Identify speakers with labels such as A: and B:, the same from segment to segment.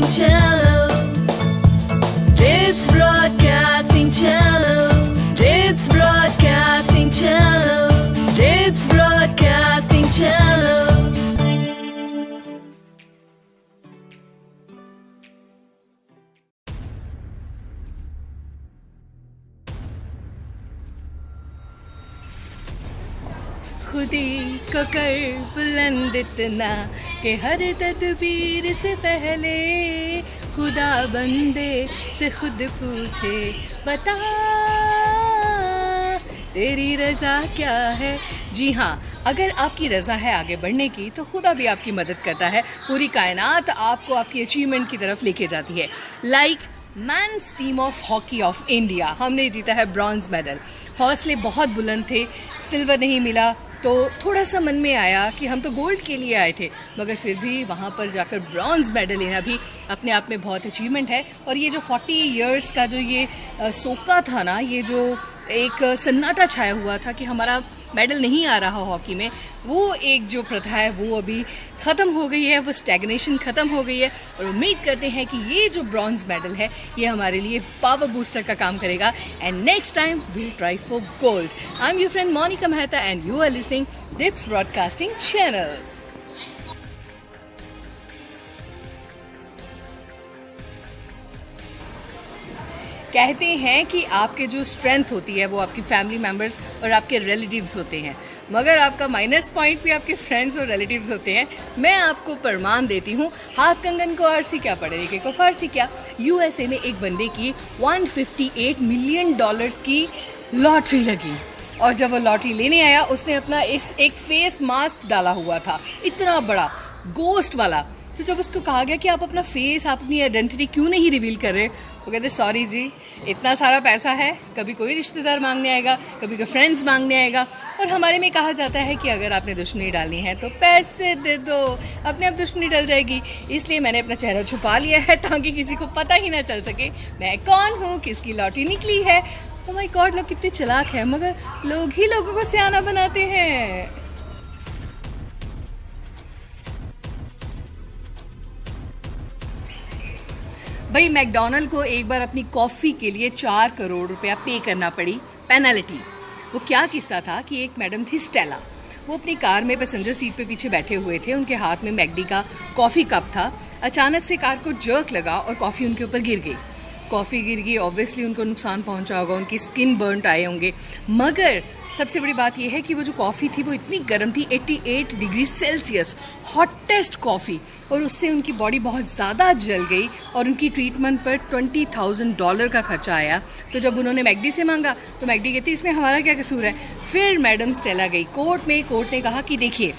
A: Channel. It's Broadcasting Channel. It's Broadcasting Channel. It's Broadcasting Channel.
B: खुदी को कर बुलंद इतना कि हर तदबीर से पहले खुदा बंदे से खुद पूछे, बता तेरी रज़ा क्या है। जी हाँ, अगर आपकी रज़ा है आगे बढ़ने की तो खुदा भी आपकी मदद करता है। पूरी कायनात आपको आपकी अचीवमेंट की तरफ लेके जाती है। Like men's team of hockey of India, हमने जीता है ब्रॉन्ज मेडल। हौसले बहुत बुलंद थे, सिल्वर नहीं मिला तो थोड़ा सा मन में आया कि हम तो गोल्ड के लिए आए थे, मगर फिर भी वहाँ पर जाकर ब्रॉन्ज मेडल लेना भी अपने आप में बहुत अचीवमेंट है। और ये जो 40 इयर्स का जो ये सोका था ना, ये जो एक सन्नाटा छाया हुआ था कि हमारा मेडल नहीं आ रहा हॉकी में, वो एक जो प्रथा है वो अभी ख़त्म हो गई है, वो स्टैग्नेशन ख़त्म हो गई है। और उम्मीद करते हैं कि ये जो ब्रॉन्ज मेडल है ये हमारे लिए पावर बूस्टर का काम करेगा and next time we'll try for gold. I am your friend Monika Mehta and you are listening Dips broadcasting channel. कहते हैं कि आपके जो स्ट्रेंथ होती है वो आपकी फैमिली मेम्बर्स और आपके रिलेटिव्स होते हैं, मगर आपका माइनस पॉइंट भी आपके फ्रेंड्स और रिलेटिव्स होते हैं। मैं आपको प्रमाण देती हूँ, हाथ कंगन को आरसी क्या, पढ़े लिखे को फारसी क्या। यूएसए में एक बंदे की $158 मिलियन की लॉटरी लगी और जब वो लॉटरी लेने आया उसने अपना एक फेस मास्क डाला हुआ था, इतना बड़ा गोस्ट वाला। तो जब उसको कहा गया कि आप अपना फेस, आप अपनी आइडेंटिटी क्यों नहीं रिवील कर रहे, वो कहते सॉरी जी, इतना सारा पैसा है, कभी कोई रिश्तेदार मांगने आएगा, कभी कोई फ्रेंड्स मांगने आएगा। और हमारे में कहा जाता है कि अगर आपने दुश्मनी डालनी है तो पैसे दे दो, अपने आप दुश्मनी डल जाएगी। इसलिए मैंने अपना चेहरा छुपा लिया है ताकि किसी को पता ही ना चल सके मैं कौन हूँ, किसकी लॉटरी निकली है। ओह माय गॉड, लोग कितने चालाक हैं, मगर लोग ही लोगों को सियाना बनाते हैं। भाई मैकडोनल्ड को एक बार अपनी कॉफ़ी के लिए 4 करोड़ रुपया पे करना पड़ी पेनल्टी। वो क्या किस्सा था कि एक मैडम थी स्टेला, वो अपनी कार में पैसेंजर सीट पे पीछे बैठे हुए थे, उनके हाथ में मैकडी का कॉफ़ी कप था। अचानक से कार को जर्क लगा और कॉफ़ी उनके ऊपर गिर गई। कॉफ़ी गिर गई, ऑब्वियसली उनको नुकसान पहुंचा होगा, उनकी स्किन बर्नट आए होंगे। मगर सबसे बड़ी बात यह है कि वो जो कॉफ़ी थी वो इतनी गर्म थी, 88 डिग्री सेल्सियस, हॉटेस्ट कॉफ़ी, और उससे उनकी बॉडी बहुत ज़्यादा जल गई और उनकी ट्रीटमेंट पर $20,000 का खर्चा आया। तो जब उन्होंने मैकडी से मांगा तो मैकडी कहती इसमें हमारा क्या कसूर है। फिर मैडम स्टेला गई कोर्ट में, कोर्ट ने कहा कि देखिए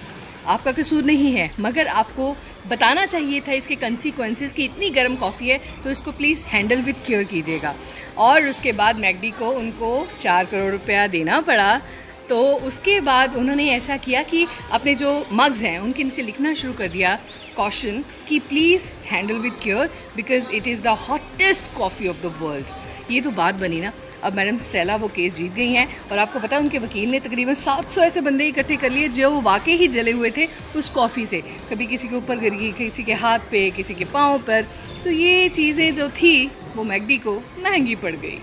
B: आपका कसूर नहीं है, मगर आपको बताना चाहिए था इसके कंसीक्वेंसेस कि इतनी गर्म कॉफ़ी है तो इसको प्लीज़ हैंडल विद केयर कीजिएगा। और उसके बाद मैकडी को उनको 4 करोड़ रुपया देना पड़ा। तो उसके बाद उन्होंने ऐसा किया कि अपने जो मग्स हैं उनके नीचे लिखना शुरू कर दिया कॉशन कि please handle with care because it is the hottest coffee of the world. ये तो बात बनी ना। अब मैडम स्टेला वो केस जीत गई हैं और आपको पता है उनके वकील ने तकरीबन 700 ऐसे बंदे इकट्ठे कर लिए जो वाकई ही जले हुए थे उस कॉफ़ी से। कभी किसी के ऊपर गिर गई, किसी के हाथ पे, किसी के पाँव पर। तो ये चीज़ें जो थी वो मैकडी को महंगी पड़ गई।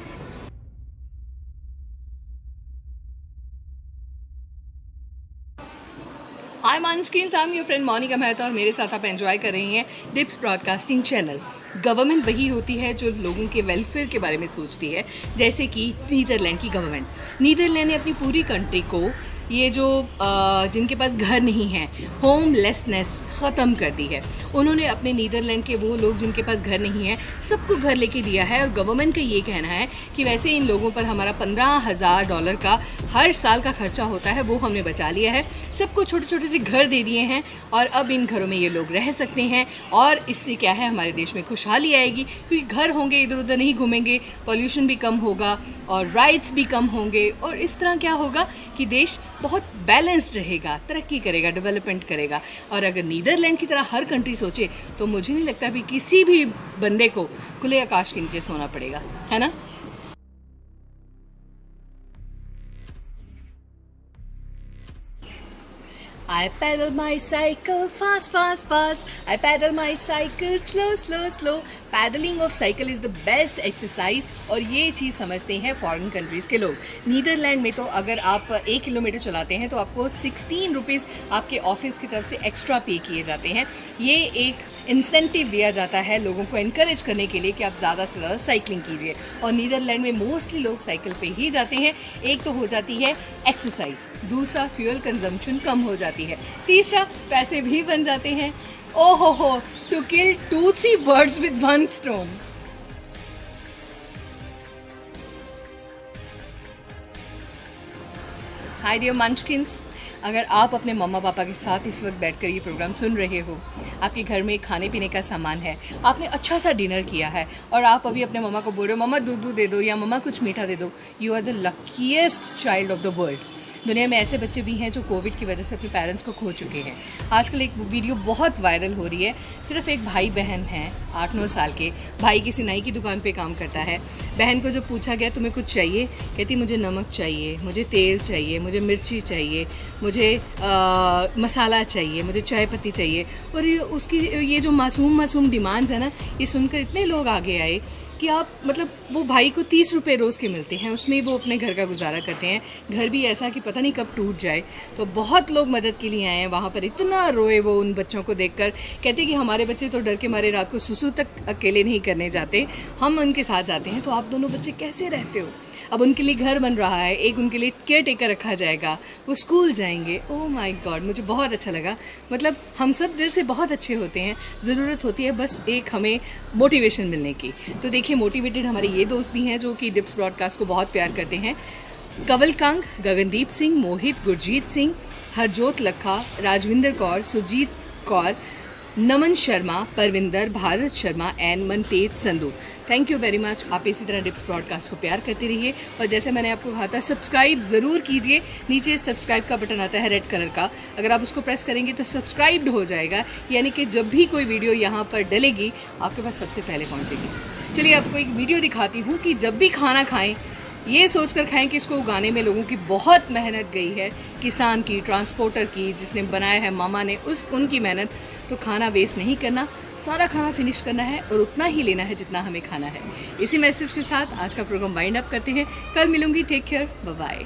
B: हाय मानस्क्रीन्स, I am your friend Monika Mehta और मेरे साथ आप एंजॉय कर रही हैं डिप्स ब्रॉडकास्टिंग चैनल। गवर्नमेंट वही होती है जो लोगों के वेलफेयर के बारे में सोचती है, जैसे कि नीदरलैंड की गवर्नमेंट। नीदरलैंड ने अपनी पूरी कंट्री को ये जो जिनके पास घर नहीं है, होमलेसनेस ख़त्म कर दी है। उन्होंने अपने नीदरलैंड के वो लोग जिनके पास घर नहीं है सबको घर लेके दिया है। और गवर्नमेंट का ये कहना है कि वैसे इन लोगों पर हमारा $15,000 का हर साल का खर्चा होता है, वो हमने बचा लिया है। सबको छोटे छोटे से घर दे दिए हैं और अब इन घरों में ये लोग रह सकते हैं। और इससे क्या है, हमारे देश में खुशहाली आएगी क्योंकि घर होंगे, इधर उधर नहीं घूमेंगे, पॉल्यूशन भी कम होगा और राइट्स भी कम होंगे। और इस तरह क्या होगा कि देश बहुत बैलेंस्ड रहेगा, तरक्की करेगा, डेवलपमेंट करेगा। और अगर नीदरलैंड की तरह हर कंट्री सोचे तो मुझे नहीं लगता भी किसी भी बंदे को खुले आकाश के नीचे सोना पड़ेगा, है ना। I pedal my cycle fast, fast, fast. I pedal my cycle slow, slow, slow. Paddling of cycle is the best exercise और ये चीज़ समझते हैं फॉरेन कंट्रीज के लोग। नीदरलैंड में तो अगर आप 1 किलोमीटर चलाते हैं तो आपको 16 रुपीज़ आपके ऑफिस की तरफ से एक्स्ट्रा पे किए जाते हैं। ये एक इंसेंटिव दिया जाता है लोगों को एनकरेज करने के लिए कि आप ज़्यादा से ज़्यादा साइकिलिंग कीजिए। और नीदरलैंड में मोस्टली लोग साइकिल पे ही जाते हैं। एक तो हो जाती है एक्सरसाइज, दूसरा फ्यूल कंजम्पशन कम हो जाती है, तीसरा पैसे भी बन जाते हैं। ओहो हो, to kill 2-3 birds with one stone। Hi dear munchkins, अगर आप अपने मम्मा पापा के साथ इस वक्त बैठकर ये प्रोग्राम सुन रहे हो, आपके घर में खाने पीने का सामान है, आपने अच्छा सा डिनर किया है और आप अभी अपने मम्मा को बोल रहे हो मम्मा दूध दे दो या मम्मा कुछ मीठा दे दो, you are the luckiest child of the world. दुनिया में ऐसे बच्चे भी हैं जो कोविड की वजह से अपने पेरेंट्स को खो चुके हैं। आजकल एक वीडियो बहुत वायरल हो रही है। सिर्फ एक भाई बहन हैं 8-9 साल के। भाई किसी नाई की दुकान पे काम करता है। बहन को जब पूछा गया तुम्हें कुछ चाहिए, कहती मुझे नमक चाहिए, मुझे तेल चाहिए, मुझे मिर्ची चाहिए, मुझे मसाला चाहिए, मुझे चाय पत्ती चाहिए। और उसकी ये जो मासूम डिमांड्स है ना, ये सुनकर इतने लोग आगे आए कि आप मतलब वो भाई को 30 रुपये रोज़ के मिलते हैं, उसमें वो अपने घर का गुजारा करते हैं। घर भी ऐसा कि पता नहीं कब टूट जाए। तो बहुत लोग मदद के लिए आए हैं। वहाँ पर इतना रोए वो उन बच्चों को देखकर, कहते कि हमारे बच्चे तो डर के मारे रात को सुसु तक अकेले नहीं करने जाते, हम उनके साथ जाते हैं। तो आप दोनों बच्चे कैसे रहते हो? अब उनके लिए घर बन रहा है, एक उनके लिए केयर टेकर रखा जाएगा, वो स्कूल जाएंगे। ओह माय गॉड, मुझे बहुत अच्छा लगा। मतलब हम सब दिल से बहुत अच्छे होते हैं, ज़रूरत होती है बस एक हमें मोटिवेशन मिलने की। तो देखिए, मोटिवेटेड हमारे ये दोस्त भी हैं जो कि डिप्स ब्रॉडकास्ट को बहुत प्यार करते हैं। कंवल कंग, गगनदीप सिंह, मोहित, Gurjeet Singh, Harjot Lakha, Rajvinder Kaur, Sujeet Kaur, Naman Sharma, Parvinder, Bharat Sharma and Mantej Sandhu. Thank you very much. आप इसी तरह डिप्स ब्रॉडकास्ट को प्यार करते रहिए और जैसे मैंने आपको कहा था सब्सक्राइब ज़रूर कीजिए। नीचे सब्सक्राइब का बटन आता है रेड कलर का, अगर आप उसको प्रेस करेंगे तो सब्सक्राइब्ड हो जाएगा, यानी कि जब भी कोई वीडियो यहाँ पर डलेगी आपके पास सबसे पहले पहुँचेगी। चलिए आपको एक वीडियो दिखाती हूँ कि जब भी खाना खाएँ ये सोचकर खाएं कि इसको उगाने में लोगों की बहुत मेहनत गई है, किसान की, ट्रांसपोर्टर की, जिसने बनाया है मामा ने, उनकी मेहनत। तो खाना वेस्ट नहीं करना, सारा खाना फिनिश करना है और उतना ही लेना है जितना हमें खाना है। इसी मैसेज के साथ आज का प्रोग्राम वाइंड अप करते हैं। कल मिलूंगी। Take care, bye bye.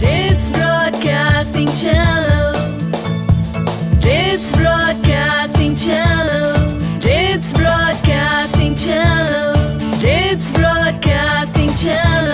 A: Dips Broadcasting Channel. Dips Broadcasting Channel. Dips Broadcasting Channel. Dips Broadcasting Channel.